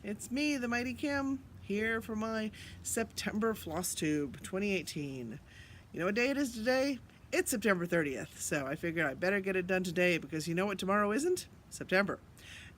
It's me, the mighty Kymm, here for my September Floss Tube 2018. You know what day it is today? It's September 30th, so I figured I better get it done today because you know what tomorrow isn't? September.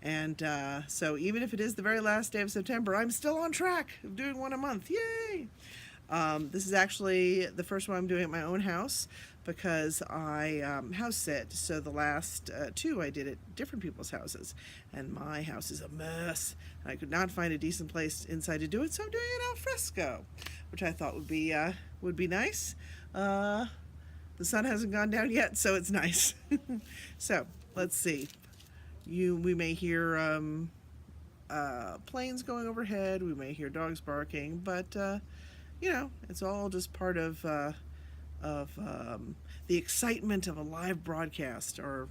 And so even if it is the very last day of September, I'm still on track of doing one a month. Yay! This is actually the first one I'm doing at my own house because I house sit. So the last two I did at different people's houses, and my house is a mess. I could not find a decent place inside to do it, so I'm doing it al fresco, which I thought would be nice. The sun hasn't gone down yet, so it's nice. So let's see. We may hear planes going overhead. We may hear dogs barking, but you know, it's all just part of the excitement of a live broadcast or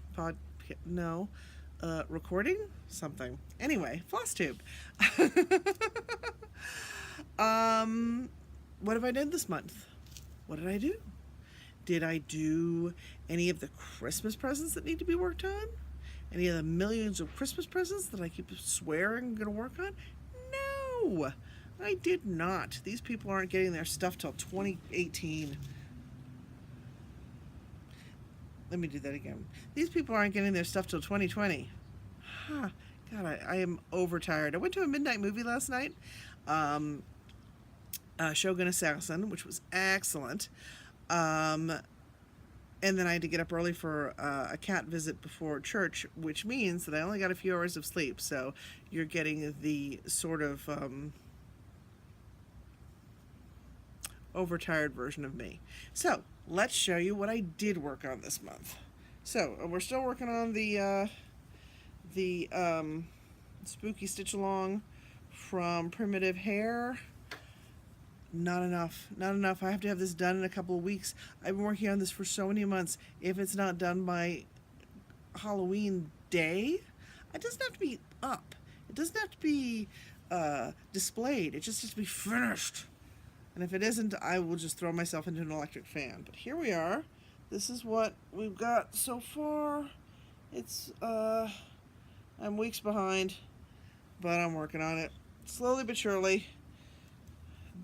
recording something. Anyway, floss tube. What have I done this month? What did I do? Did I do any of the Christmas presents that need to be worked on? Any of the millions of Christmas presents that I keep swearing I'm going to work on? No, I did not. These people aren't getting their stuff till 2018. Let me do that again. These people aren't getting their stuff till 2020. Huh. God, I am overtired. I went to a midnight movie last night, Shogun Assassin, which was excellent. And then I had to get up early for a cat visit before church, which means that I only got a few hours of sleep. So you're getting the sort of overtired version of me. So let's show you what I did work on this month. So we're still working on the spooky Stitchalong from Primitive Hare. Not enough. I have to have this done in a couple of weeks. I've been working on this for so many months. If it's not done by Halloween day, it doesn't have to be up. It doesn't have to be displayed. It just has to be finished. And if it isn't, I will just throw myself into an electric fan. But here we are. This is what we've got so far. It's I'm weeks behind, but I'm working on it slowly but surely.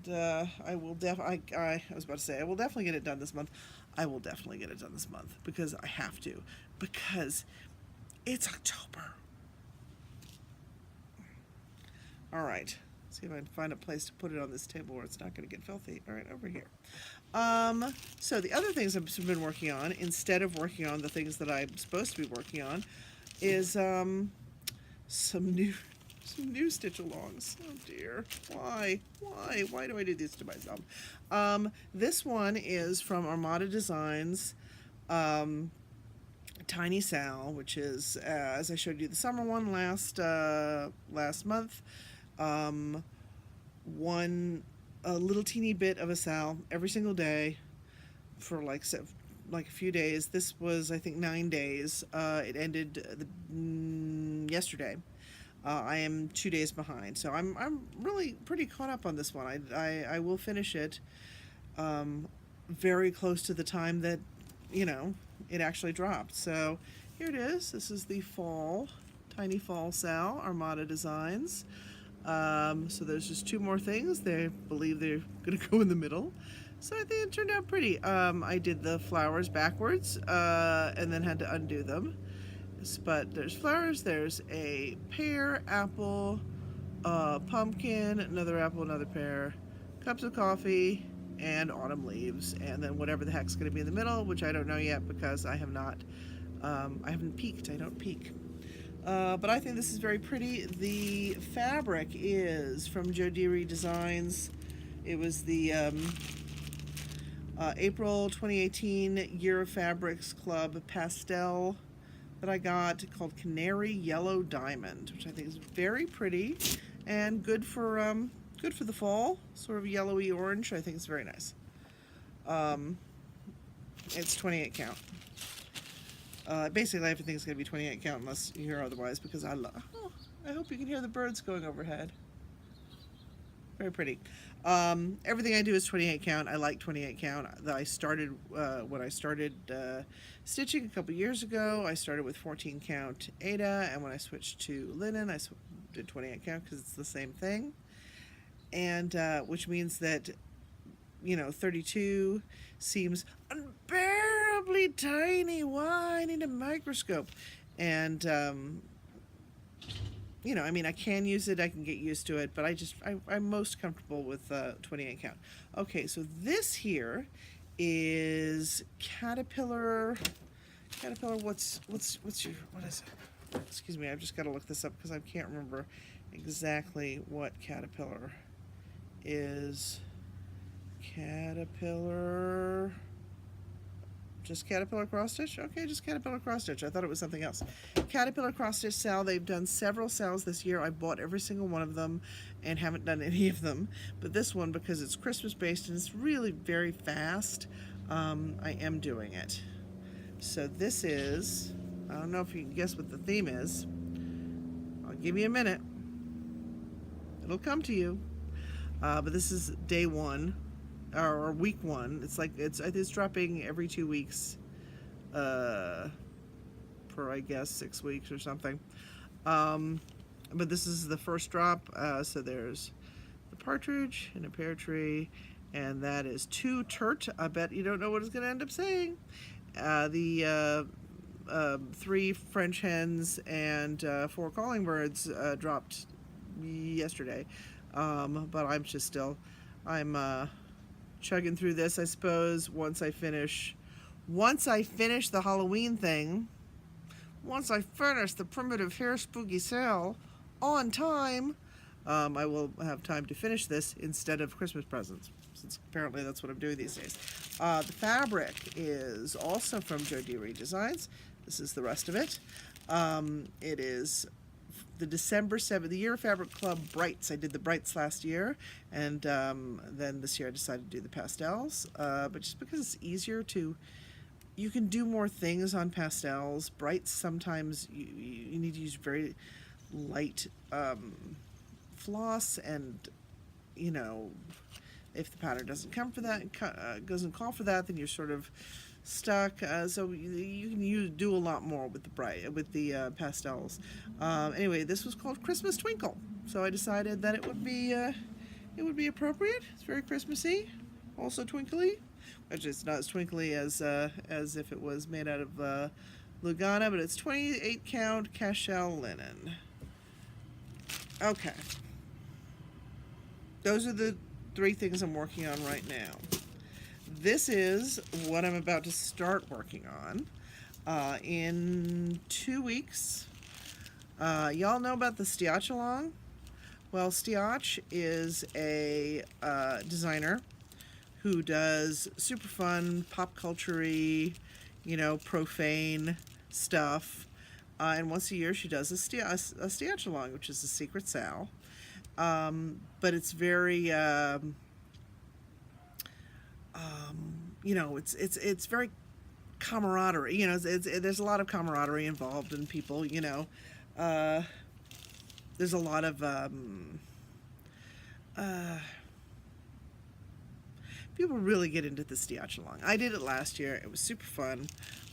I will I was about to say I will definitely get it done this month. I will definitely get it done this month because I have to, because it's October. All right, see if I can find a place to put it on this table where it's not going to get filthy. All right, over here. So the other things I've been working on, instead of working on the things that I'm supposed to be working on, is some new Steotchalongs. Oh dear. Why do I do this to myself? This one is from Armada Designs, Tiny Sal, which is, as I showed you the summer one last month, a little teeny bit of a Sal every single day for like a few days. This was, I think, 9 days. It ended yesterday. I am 2 days behind, so I'm really pretty caught up on this one. I will finish it very close to the time that, you know, it actually dropped. So here it is. This is the Tiny Fall Sal, Armada Designs. So there's just 2 more things. They believe they're going to go in the middle. So I think it turned out pretty. I did the flowers backwards and then had to undo them. But there's flowers, there's a pear, apple, pumpkin, another apple, another pear, cups of coffee, and autumn leaves, and then whatever the heck's going to be in the middle, which I don't know yet because I haven't peeked. I don't peek. But I think this is very pretty. The fabric is from Jodyri Designs. It was the April 2018 Year of Fabrics Club pastel that I got, called Canary Yellow Diamond, which I think is very pretty and good for the fall, sort of yellowy orange. I think it's very nice. It's 28 count. Basically everything's going to be 28 count unless you hear otherwise, because I hope you can hear the birds going overhead. Very pretty. Everything I do is 28 count. I like 28 count. I started when I started stitching a couple years ago. I started with 14 count Ada, and when I switched to linen, I did 28 count because it's the same thing. And which means that 32 seems unbearably tiny. Why? I need a microscope. And I mean, I can use it, I can get used to it, but I'm most comfortable with 28 count. Okay, so this here is Caterpillar, what is it? Excuse me, I've just got to look this up because I can't remember exactly what Caterpillar is. Caterpillar... Just Caterpillar cross stitch? Okay, just Caterpillar cross stitch. I thought it was something else. Caterpillar cross stitch sale. They've done several sales this year. I bought every single one of them and haven't done any of them. But this one, because it's Christmas based and it's really very fast, I am doing it. So this is, I don't know if you can guess what the theme is. I'll give you a minute. It'll come to you. But this is day one. Or week one. It's dropping every 2 weeks, for I guess 6 weeks or something. But this is the first drop. So there's the partridge and a pear tree, and that is 2 turt. I bet you don't know what it's going to end up saying. The 3 French hens and 4 calling birds dropped yesterday. But I'm chugging through this, I suppose. Once I finish the Halloween thing, once I finish the primitive Hare spooky sale on time, I will have time to finish this instead of Christmas presents, since apparently that's what I'm doing these days. The fabric is also from Jodyri Designs. This is the rest of it. It is the December 7th, the Year Fabric Club Brights. I did the Brights last year, and then this year I decided to do the pastels. But just because it's easier you can do more things on pastels. Brights, sometimes you need to use very light floss, and if the pattern doesn't come for that, doesn't call for that, then you're sort of stuck. So you can do a lot more with the pastels. Anyway, this was called Christmas Twinkle, so I decided that it would be appropriate. It's very Christmassy, also twinkly, which is not as twinkly as if it was made out of Lugana, but it's 28 count cashel linen. Okay, those are the 3 things I'm working on right now. This is what I'm about to start working on in 2 weeks. Y'all know about the Steotchalong? Well, Steotch is a designer who does super fun, pop culture-y, profane stuff. And once a year she does a Steotchalong, which is a secret sale. But it's very... it's very camaraderie. There's a lot of camaraderie involved in people. There's a lot of people really get into the Steotchalong. I did it last year. It was super fun.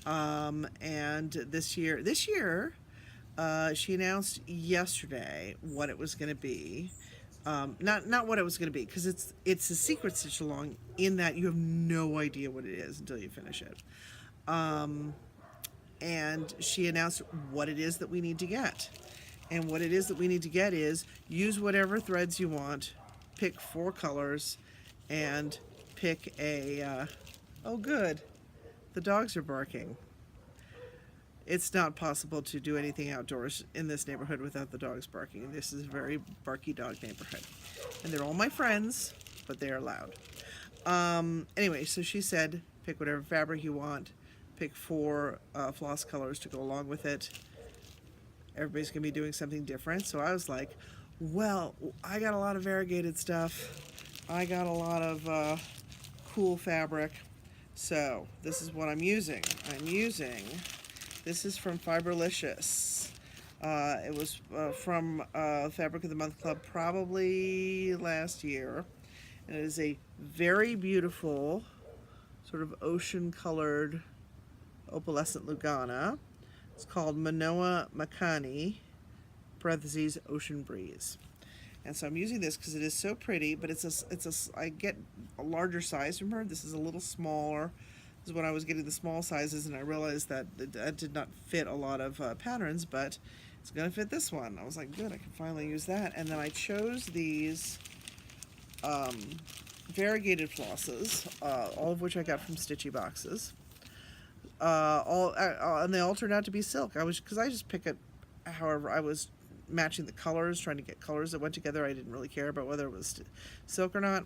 And this year, she announced yesterday what it was going to be. Not what it was going to be, because it's a secret Stitchalong in that you have no idea what it is until you finish it. And she announced what it is that we need to get. And what it is that we need to get is use whatever threads you want, pick 4 colors, and pick a... oh, good. The dogs are barking. It's not possible to do anything outdoors in this neighborhood without the dogs barking. This is a very barky dog neighborhood. And they're all my friends, but they are loud. Anyway, so she said, pick whatever fabric you want, pick 4 floss colors to go along with it. Everybody's going to be doing something different. So I was like, well, I got a lot of variegated stuff. I got a lot of cool fabric. So this is what I'm using. This is from Fiberlicious. It was from Fabric of the Month Club probably last year. And it is a very beautiful, sort of ocean-colored opalescent Lugana. It's called Manoa Makani, parentheses, Ocean Breeze. And so I'm using this because it is so pretty, but I get a larger size from her. This is a little smaller. This is when I was getting the small sizes, and I realized that that did not fit a lot of patterns, but it's going to fit this one. I was like, good, I can finally use that. And then I chose these variegated flosses, all of which I got from Stitchy Boxes. And they all turned out to be silk. Because I just pick it however I was matching the colors, trying to get colors that went together. I didn't really care about whether it was silk or not,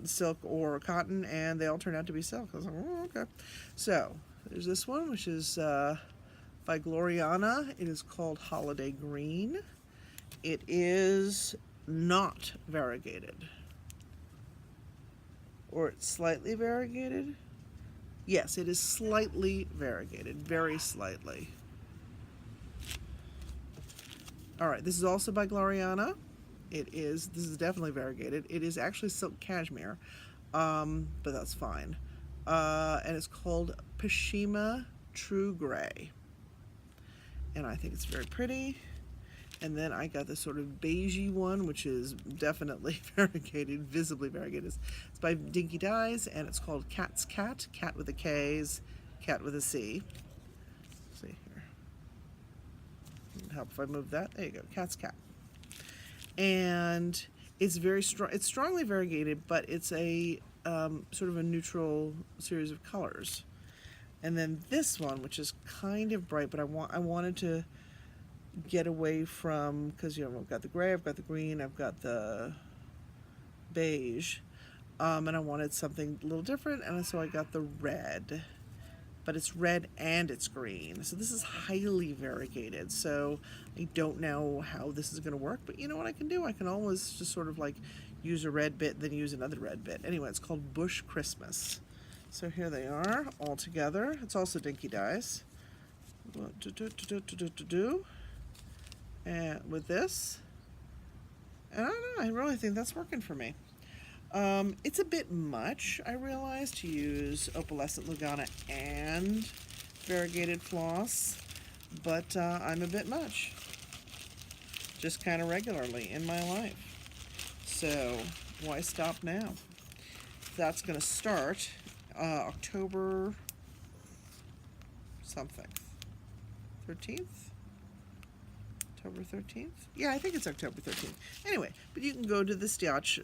silk or cotton, and they all turned out to be silk. I was like, oh, okay. So there's this one, which is by Gloriana. It is called Holiday Green. It is not variegated. Or it's slightly variegated. Yes, it is slightly variegated, very slightly. All right, this is also by Gloriana. This is definitely variegated. It is actually silk cashmere, but that's fine. And it's called Pashima True Gray. And I think it's very pretty. And then I got this sort of beigey one, which is definitely variegated, visibly variegated. It's by Dinky Dyes, and it's called Cat's Cat, cat with a K's, cat with a C. Let's see here. It'll help if I move that. There you go, Cat's Cat. And it's very strong. It's strongly variegated, but it's a sort of a neutral series of colors. And then this one, which is kind of bright, but I wanted to get away from, because I've got the gray, I've got the green, I've got the beige, and I wanted something a little different, and so I got the red, but it's red and it's green, so this is highly variegated. So I don't know how this is going to work, but you know what I can do? I can always just sort of like use a red bit, then use another red bit. Anyway, it's called Bush Christmas. So here they are all together. It's also Dinky Dyes. And with this, and I don't know, I really think that's working for me. It's a bit much, I realize, to use opalescent Lugana and variegated floss, but I'm a bit much, just kind of regularly in my life. So why stop now? That's going to start October something, 13th? October 13th? Yeah, I think it's October 13th. Anyway, but you can go to the Steotch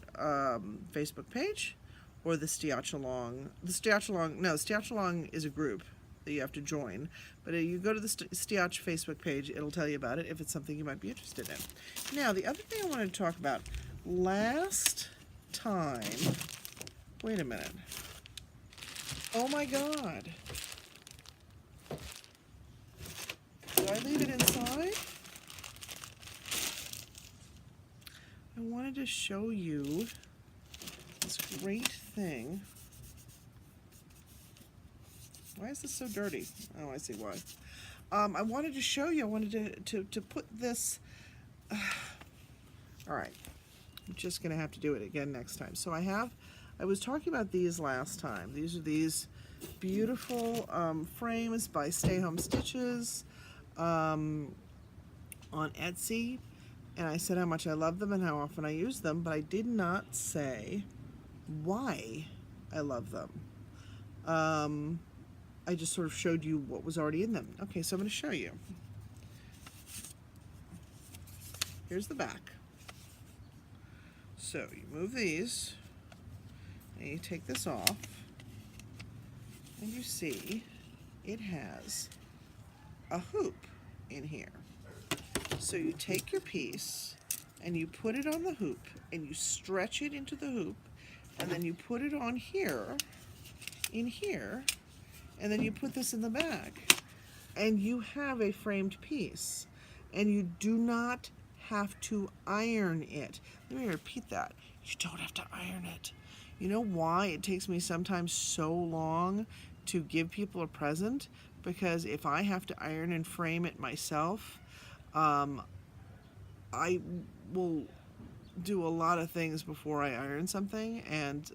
Facebook page or the Steotchalong. Steotchalong is a group that you have to join. But you go to the Steotch Facebook page, it'll tell you about it if it's something you might be interested in. Now, the other thing I wanted to talk about, last time, wait a minute. Oh my God. Did I leave it inside? I wanted to show you this great thing. Why is this so dirty? Oh, I see why. I wanted to show you, I wanted to put this, all right, I'm just gonna have to do it again next time. So I was talking about these last time. These are these beautiful frames by Stay Home Stitches on Etsy. And I said how much I love them and how often I use them, but I did not say why I love them. I just sort of showed you what was already in them. Okay, so I'm going to show you. Here's the back. So you move these, and you take this off, and you see it has a hoop in here. So you take your piece and you put it on the hoop and you stretch it into the hoop, and then you put it on here, in here, and then you put this in the back, and you have a framed piece, and you do not have to iron it. Let me repeat that. You don't have to iron it. You know why it takes me sometimes so long to give people a present? Because if I have to iron and frame it myself, Um, I will do a lot of things before I iron something, and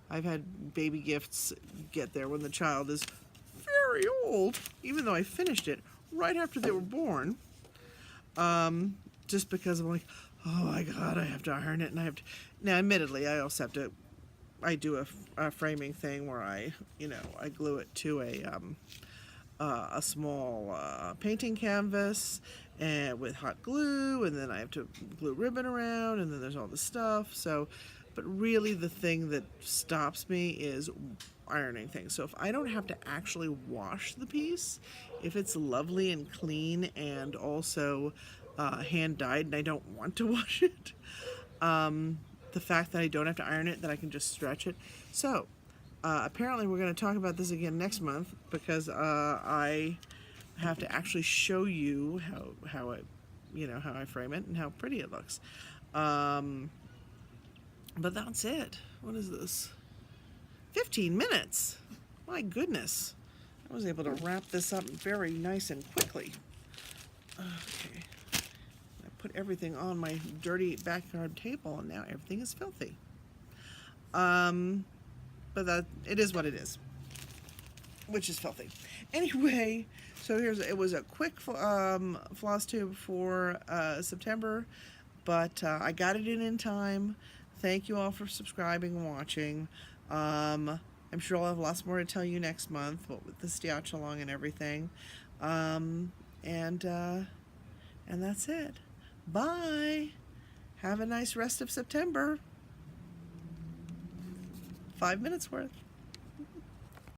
I've had baby gifts get there when the child is very old, even though I finished it right after they were born. Just because I'm like, oh my god, I have to iron it, and I have to. Now, admittedly, I also have to. I do a framing thing where I glue it to a small painting canvas and with hot glue, and then I have to glue ribbon around, and then there's all this stuff. So, but really the thing that stops me is ironing things. So if I don't have to actually wash the piece, if it's lovely and clean and also hand dyed and I don't want to wash it, the fact that I don't have to iron it, that I can just stretch it. So apparently we're going to talk about this again next month, because I have to actually show you how I frame it and how pretty it looks. But that's it. What is this? 15 minutes. My goodness. I was able to wrap this up very nice and quickly. Okay. I put everything on my dirty backyard table, and now everything is filthy. But it is what it is, which is filthy. Anyway, so it was a quick floss tube for September, but I got it in time. Thank you all for subscribing and watching. I'm sure I'll have lots more to tell you next month, with the Steotchalong and everything. And that's it. Bye. Have a nice rest of September. 5 minutes worth.